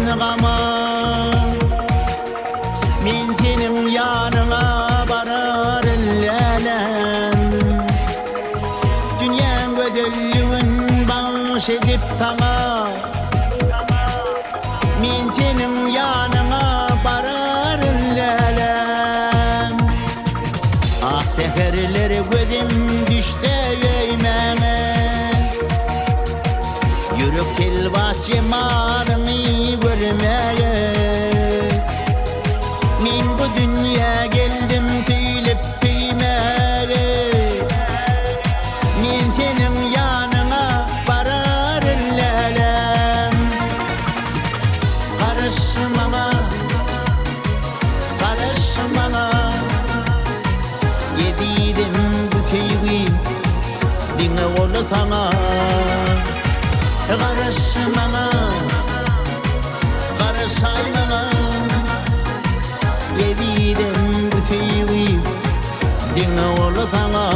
gama men senin yanına barar ellenem Dünya gödüllüğün bağış edip bana men senin yanına barar ellenem Ah seferleri gözüm düştü yeymeme Yürüp tel bahçemarımı görmeye Men bu dünya geldim söylep düymeye Men senin yanına barar ellerim Karışmama, karışmama Yedidim bu sevgi dinle olu sana Karışmama, karışaymama Yedidim bu sevgi dinle olu sana